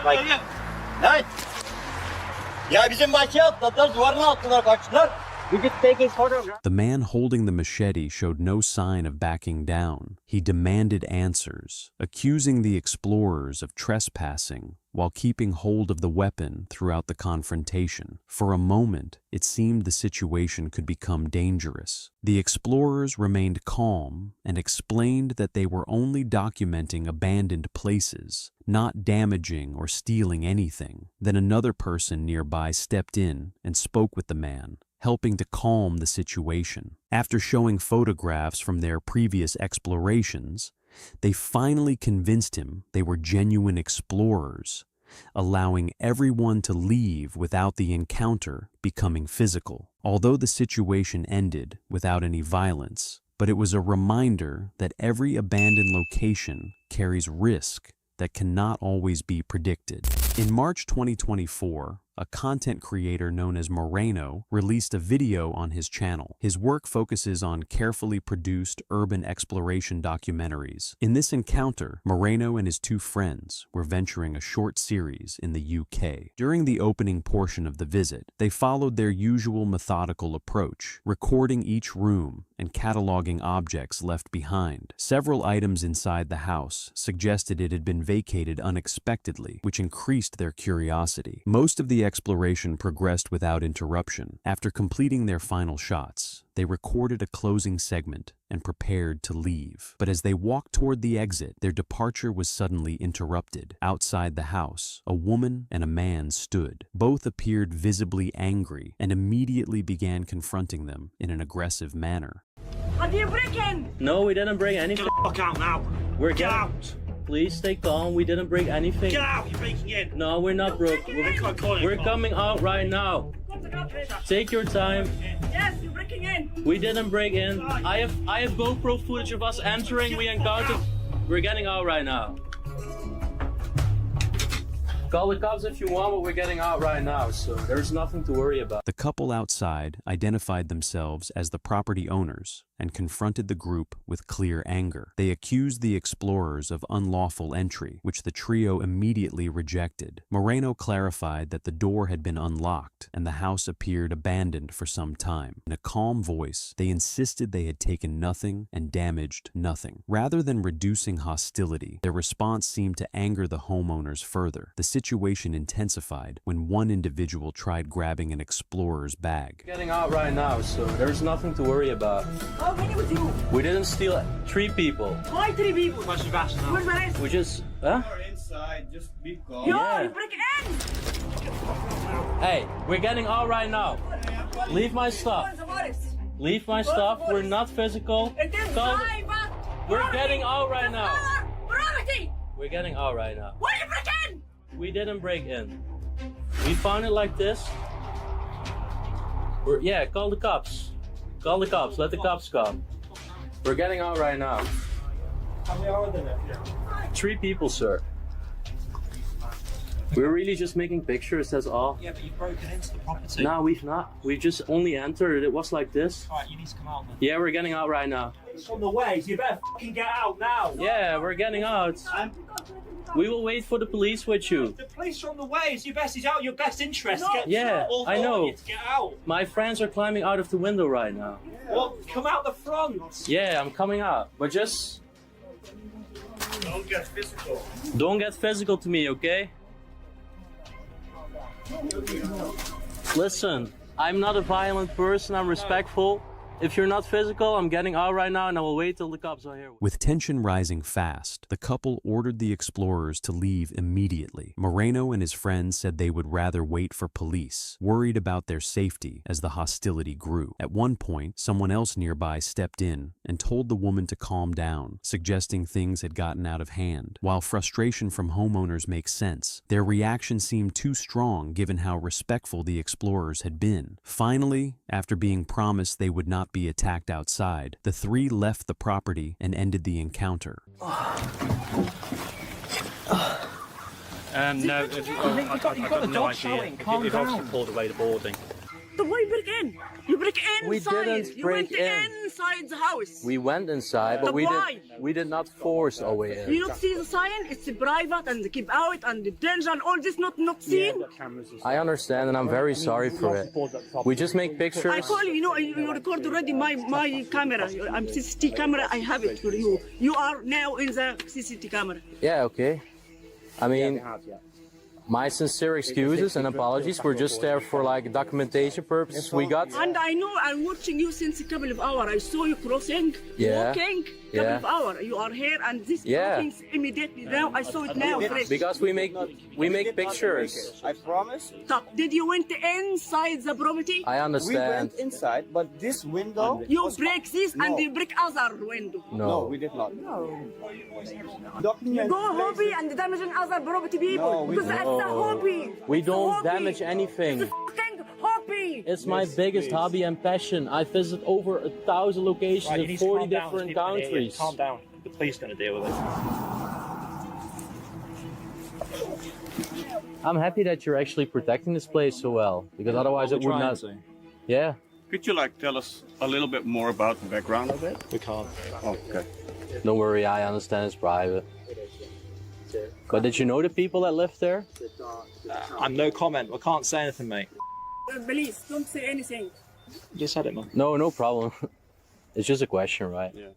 like. Ya bizim bahçeye atladılar, duvarın altına kaçtılar. We just take his photograph. The man holding the machete showed no sign of backing down. He demanded answers, accusing the explorers of trespassing while keeping hold of the weapon throughout the confrontation. For a moment, it seemed the situation could become dangerous. The explorers remained calm and explained that they were only documenting abandoned places, not damaging or stealing anything. Then another person nearby stepped in and spoke with the man, helping to calm the situation. After showing photographs from their previous explorations, they finally convinced him they were genuine explorers, allowing everyone to leave without the encounter becoming physical. Although the situation ended without any violence, but it was a reminder that every abandoned location carries risk that cannot always be predicted. In March 2024, a content creator known as Moreno released a video on his channel. His work focuses on carefully produced urban exploration documentaries. In this encounter, Moreno and his two friends were venturing a short series in the UK. During the opening portion of the visit, they followed their usual methodical approach, recording each room and cataloging objects left behind. Several items inside the house suggested it had been vacated unexpectedly, which increased their curiosity. Most of the exploration progressed without interruption. After completing their final shots, they recorded a closing segment and prepared to leave. But as they walked toward the exit, their departure was suddenly interrupted. Outside the house, a woman and a man stood. Both appeared visibly angry and immediately began confronting them in an aggressive manner. Have you breaking? No, we didn't break anything. Get the fuck out now. We're Get out. Please stay calm. We didn't break anything. Get out. You're breaking in. No, we're not broke. We're coming out right now. Take your time. Yes, you're breaking in. We didn't break in. I have GoPro footage of us entering. We encountered. We're getting out right now. Call the cops if you want, but we're getting out right now, so there's nothing to worry about. The couple outside identified themselves as the property owners and confronted the group with clear anger. They accused the explorers of unlawful entry, which the trio immediately rejected. Moreno clarified that the door had been unlocked and the house appeared abandoned for some time. In a calm voice, they insisted they had taken nothing and damaged nothing. Rather than reducing hostility, their response seemed to anger the homeowners further. The situation intensified when one individual tried grabbing an explorer's bag. We're getting out right now, so there's nothing to worry about. How many with you? We didn't steal 3 people. Why 3 people? Where's the rest? We just, huh? You're inside, just be calm. Yeah. You're breaking in! Hey, we're getting out right now. Leave my stuff. Leave my stuff. We're not physical. We're getting out right now. We're getting out right now. Why are you breaking in? We didn't break in. We found it like this. Yeah, call the cops. Call the cops. Let the cops come. We're getting out right now. How many are there? 3 people, sir. We're really just making pictures, that's all. Yeah, but you've broken into the property. No, we've not. We just only entered. It was like this. Alright, you need to come out then. Yeah, we're getting out right now. It's on the way, so you better fucking get out now. Yeah, we're getting out. We will wait for the police with you. The police are on the way, so it's out your best interest. No. Yeah, I know. To get out. My friends are climbing out of the window right now. Yeah. Well, come out the front. Yeah, I'm coming out. But just... Don't get physical. Don't get physical to me, okay? Listen, I'm not a violent person, I'm respectful. If you're not physical, I'm getting out right now and I will wait till the cops are here. With tension rising fast, the couple ordered the explorers to leave immediately. Moreno and his friends said they would rather wait for police, worried about their safety as the hostility grew. At one point, someone else nearby stepped in and told the woman to calm down, suggesting things had gotten out of hand. While frustration from homeowners makes sense, their reaction seemed too strong given how respectful the explorers had been. Finally, after being promised they would not not be attacked outside, the three left the property and ended the encounter. No, you've got the dog shouting. Calm down. Obviously pulled away the boarding. The way you break in? You break inside. We didn't you break went in. inside the house. We went inside, but we did not force our way in. You don't see the sign? It's private and keep out and the danger and all this not seen. I understand, and I'm very sorry for it. We just make pictures. I call you. You know, you record already my camera. I'm CCTV camera. I have it for you. You are now in the CCTV camera. Yeah, okay. I mean, my sincere excuses and apologies. We're just there for like documentation purposes. We got. And I know I'm watching you since a couple of hours. I saw you crossing, walking, couple of hours. You are here and this happens immediately. Now I saw it now. Fresh. Because we make pictures. I promise. Stop. Did you went inside the property? I understand. We went inside, but this window. You break this and you break other window. No, we did not. No. You go hobby and damaging other property people because that's a hobby. We don't damage anything. It's a fucking hobby. It's my biggest hobby and passion. I visit over 1,000 locations in 40 different countries. Calm down. The police are going to deal with it. I'm happy that you're actually protecting this place so well, because otherwise it would not. Yeah. Could you tell us a little bit more about the background of it? We can't. Oh, okay. Don't worry, I understand it's private. But did you know the people that live there? I'm no comment. I can't say anything, mate. Please, don't say anything. Just said it, man. No problem. It's just a question, right? Yeah.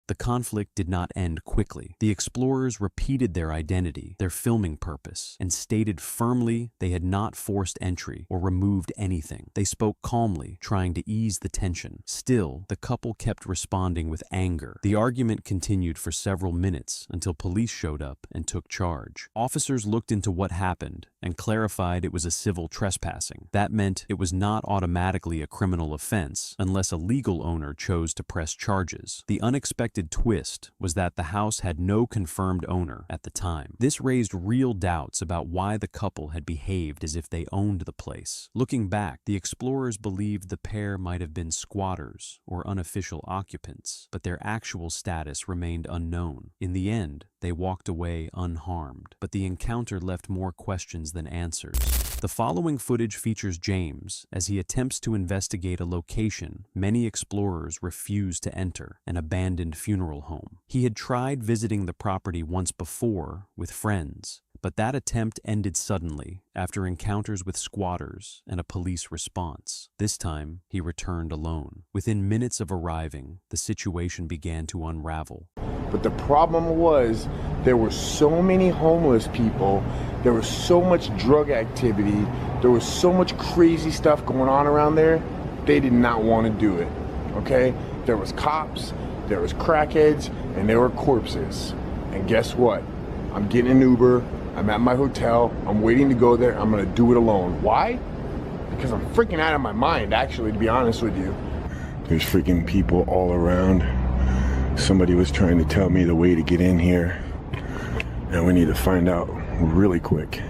The conflict did not end quickly. The explorers repeated their identity, their filming purpose, and stated firmly they had not forced entry or removed anything. They spoke calmly, trying to ease the tension. Still, the couple kept responding with anger. The argument continued for several minutes until police showed up and took charge. Officers looked into what happened and clarified it was a civil trespassing. That meant it was not automatically a criminal offense unless a legal owner chose to press charges. The unexpected twist was that the house had no confirmed owner at the time. This raised real doubts about why the couple had behaved as if they owned the place. Looking back, the explorers believed the pair might have been squatters or unofficial occupants, but their actual status remained unknown. In the end, they walked away unharmed, but the encounter left more questions than answers. The following footage features James as he attempts to investigate a location many explorers refuse to enter, an abandoned funeral home. He had tried visiting the property once before with friends, but that attempt ended suddenly after encounters with squatters and a police response. This time, he returned alone. Within minutes of arriving, the situation began to unravel. But the problem was there were so many homeless people, there was so much drug activity, there was so much crazy stuff going on around there, they did not want to do it, okay? There was cops, there was crackheads, and there were corpses. And guess what? I'm getting an Uber, I'm at my hotel, I'm waiting to go there, I'm gonna do it alone. Why? Because I'm freaking out of my mind, actually, to be honest with you. There's freaking people all around. Somebody was trying to tell me the way to get in here, and we need to find out really quick.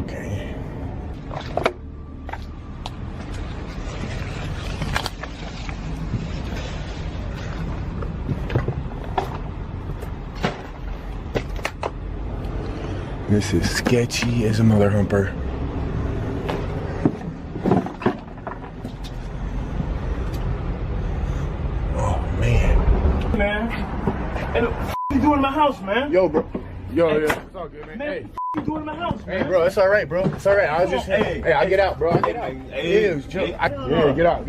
Okay. This is sketchy as a mother humper. Man, hey, look, what you doing in my house, man? Yo, bro. Yo, yeah, it's all good, man. Man, Hey. what you doing in my house, man? Hey, bro, it's all right, bro. It's all right. I was just, hey, I get out, bro. I get out. Yeah, it was chill. Yeah, get out.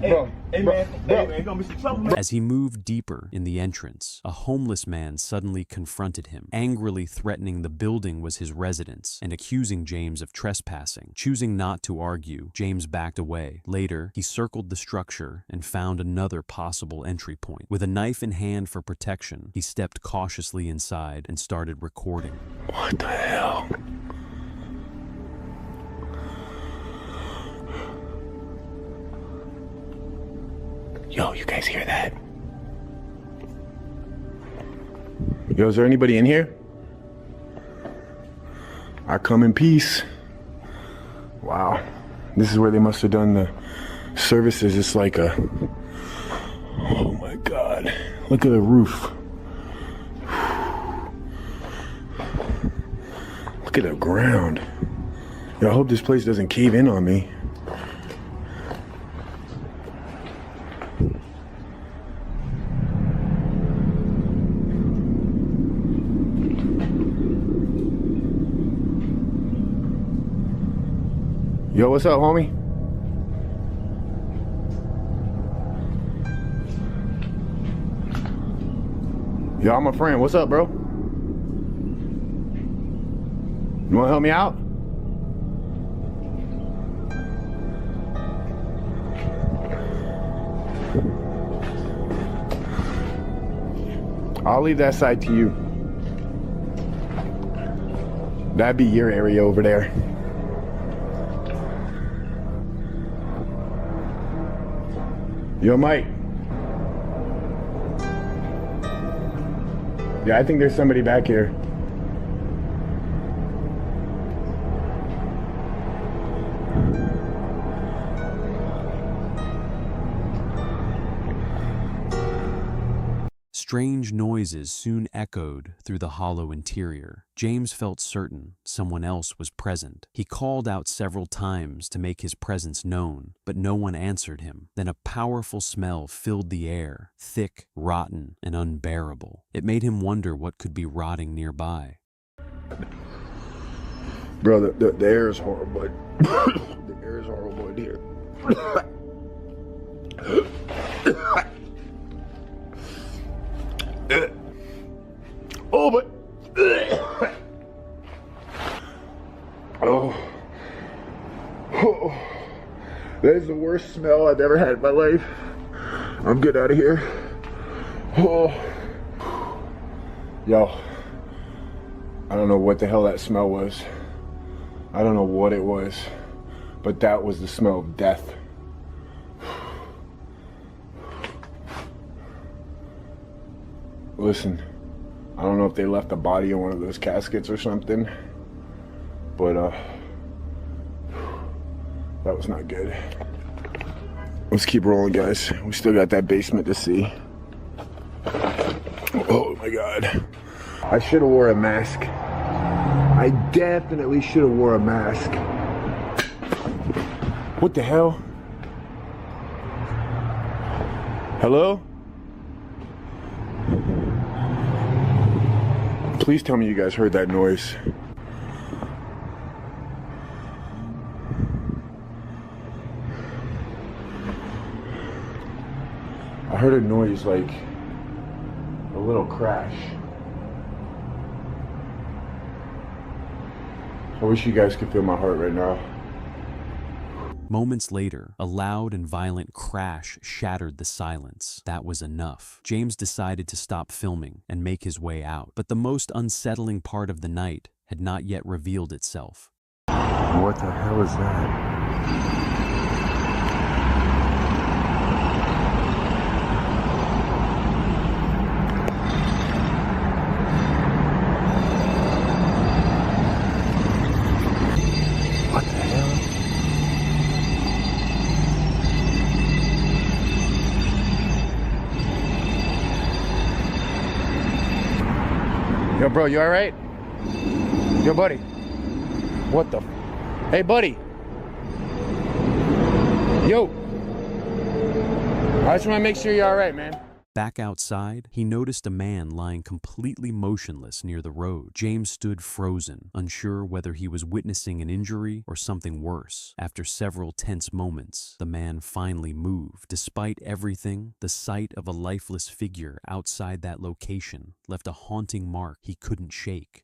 Bro, Hey, man, you gonna be some trouble, man. As he moved deeper in the entrance, a homeless man suddenly confronted him, angrily threatening the building was his residence and accusing James of trespassing. Choosing not to argue, James backed away. Later, he circled the structure and found another possible entry point. With a knife in hand for protection, he stepped cautiously inside and started recording. What the hell? Yo, you guys hear that? Yo, is there anybody in here? I come in peace. Wow. This is where they must have done the services. It's like a... Oh my God. Look at the roof. Look at the ground. Yeah, I hope this place doesn't cave in on me. Yo, what's up, homie? Yo, I'm a friend. What's up, bro? You wanna help me out? I'll leave that side to you. That'd be your area over there. Yo, Mike. Yeah, I think there's somebody back here. Strange noises soon echoed through the hollow interior. James felt certain someone else was present. He called out several times to make his presence known, but no one answered him. Then a powerful smell filled the air, thick, rotten, and unbearable. It made him wonder what could be rotting nearby. Bro, the air is horrible. The air is horrible in here. Oh, but oh, that is the worst smell I've ever had in my life. I'm getting out of here. Oh, yo, I don't know what the hell that smell was. I don't know what it was, but that was the smell of death. Listen, I don't know if they left a body in one of those caskets or something, but that was not good. Let's keep rolling, guys. We still got that basement to see. Oh my God. I should have wore a mask. I definitely should have wore a mask. What the hell? Hello? Please tell me you guys heard that noise. I heard a noise like a little crash. I wish you guys could feel my heart right now. Moments later, a loud and violent crash shattered the silence. That was enough. James decided to stop filming and make his way out. But the most unsettling part of the night had not yet revealed itself. What the hell is that? What the hell? Yo, bro, you alright? Yo, buddy. What the? Hey, buddy. Yo. I just want to make sure you're alright, man. Back outside, he noticed a man lying completely motionless near the road. James stood frozen, unsure whether he was witnessing an injury or something worse. After several tense moments, the man finally moved. Despite everything, the sight of a lifeless figure outside that location left a haunting mark he couldn't shake.